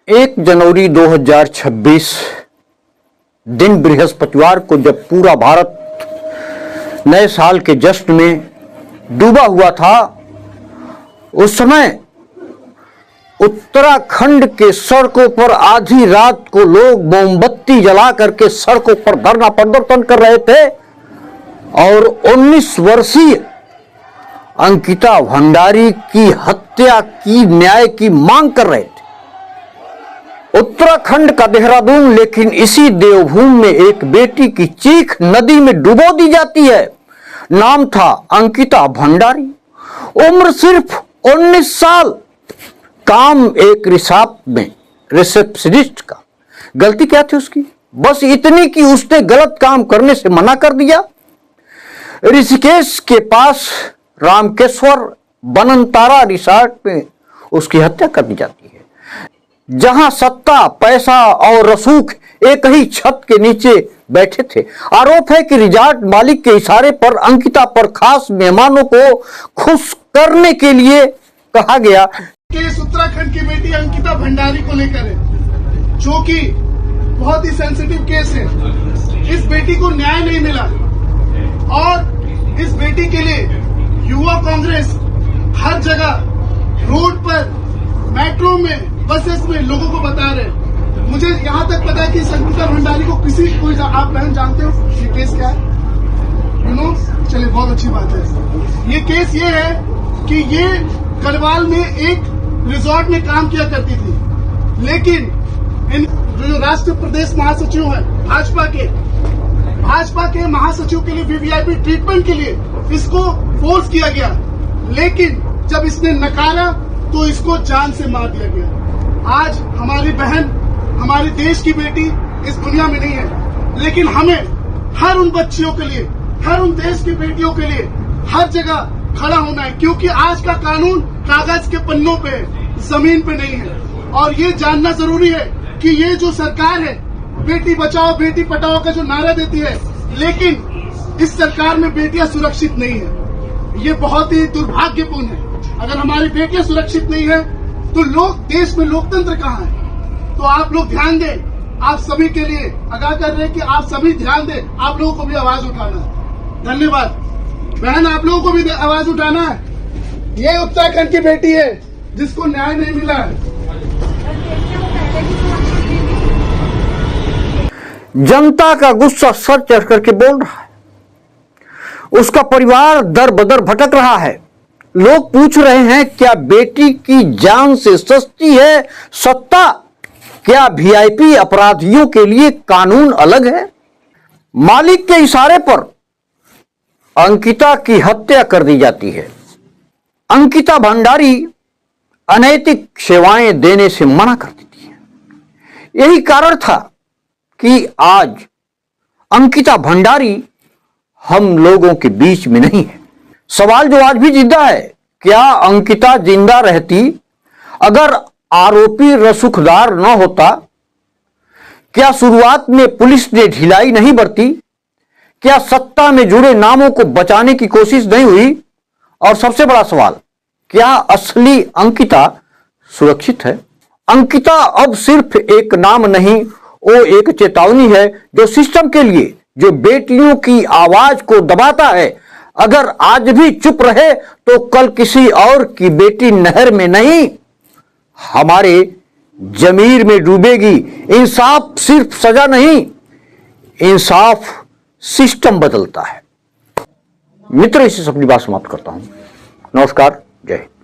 1 जनवरी 2026 दिन बृहस्पतिवार को जब पूरा भारत नए साल के जश्न में डूबा हुआ था, उस समय उत्तराखंड के सड़कों पर आधी रात को लोग मोमबत्ती जला करके सड़कों पर धरना प्रदर्शन कर रहे थे और 19 वर्षीय अंकिता भंडारी की हत्या की न्याय की मांग कर रहे थे। उत्तराखंड का देहरादून, लेकिन इसी देवभूमि में एक बेटी की चीख नदी में डुबो दी जाती है। नाम था अंकिता भंडारी, उम्र सिर्फ 19 साल, काम एक रिसॉर्ट में रिसेप्शनिस्ट का। गलती क्या थी उसकी? बस इतनी कि उसने गलत काम करने से मना कर दिया। ऋषिकेश के पास रामकेश्वर बननतारा रिसॉर्ट में उसकी हत्या कर दी जाती है, जहां सत्ता, पैसा और रसूख एक ही छत के नीचे बैठे थे। आरोप है कि रिजॉर्ट मालिक के इशारे पर अंकिता पर खास मेहमानों को खुश करने के लिए कहा गया। केस उत्तराखंड की बेटी अंकिता भंडारी को लेकर है, जो कि बहुत ही सेंसिटिव केस है। इस बेटी को न्याय नहीं मिला और इस बेटी के लिए युवा कांग्रेस हर जगह, रोड पर, मेट्रो में, बसेस में लोगों को बता रहे। मुझे यहाँ तक पता है कि अंकिता भंडारी को कोई आप बहन जानते हो ये केस क्या है? चलिए, बहुत अच्छी बात है। ये केस ये है कि ये गढ़वाल में एक रिजॉर्ट में काम किया करती थी, लेकिन इन जो राष्ट्रीय प्रदेश महासचिव है भाजपा के महासचिव के लिए वीवीआईपी ट्रीटमेंट के लिए इसको फोर्स किया गया, लेकिन जब इसने नकारा तो इसको जान से मार दिया गया। आज हमारी बहन, हमारे देश की बेटी इस दुनिया में नहीं है, लेकिन हमें हर उन बच्चियों के लिए, हर उन देश की बेटियों के लिए हर जगह खड़ा होना है, क्योंकि आज का कानून कागज के पन्नों पे है, जमीन पे नहीं है। और ये जानना जरूरी है कि ये जो सरकार है, बेटी बचाओ बेटी पढ़ाओ का जो नारा देती है, लेकिन इस सरकार में बेटियां सुरक्षित नहीं है। ये बहुत ही दुर्भाग्यपूर्ण है। अगर हमारी बेटियां सुरक्षित नहीं है तो देश में लोकतंत्र कहाँ है? तो आप लोग ध्यान दें, आप सभी के लिए आगाह कर रहे हैं कि आप सभी ध्यान दें, आप लोगों को भी आवाज उठाना है। धन्यवाद बहन, आप लोगों को भी आवाज उठाना है। ये उत्तराखंड की बेटी है जिसको न्याय नहीं मिला है। जनता का गुस्सा सर चढ़ करके बोल रहा है, उसका परिवार दर बदर भटक रहा है। लोग पूछ रहे हैं, क्या बेटी की जान से सस्ती है सत्ता? क्या वीआईपी अपराधियों के लिए कानून अलग है? मालिक के इशारे पर अंकिता की हत्या कर दी जाती है। अंकिता भंडारी अनैतिक सेवाएं देने से मना कर देती है। यही कारण था कि आज अंकिता भंडारी हम लोगों के बीच में नहीं है। सवाल जो आज भी जिंदा है, क्या अंकिता जिंदा रहती अगर आरोपी रसूखदार न होता? क्या शुरुआत में पुलिस ने ढिलाई नहीं बरती? क्या सत्ता में जुड़े नामों को बचाने की कोशिश नहीं हुई? और सबसे बड़ा सवाल, क्या असली अंकिता सुरक्षित है? अंकिता अब सिर्फ एक नाम नहीं, वो एक चेतावनी है जो सिस्टम के लिए, जो बेटियों की आवाज को दबाता है। अगर आज भी चुप रहे तो कल किसी और की बेटी नहर में नहीं, हमारे जमीर में डूबेगी। इंसाफ सिर्फ सजा नहीं, इंसाफ सिस्टम बदलता है। मित्र, इसी से अपनी बात समाप्त करता हूं। नमस्कार, जय हिंद।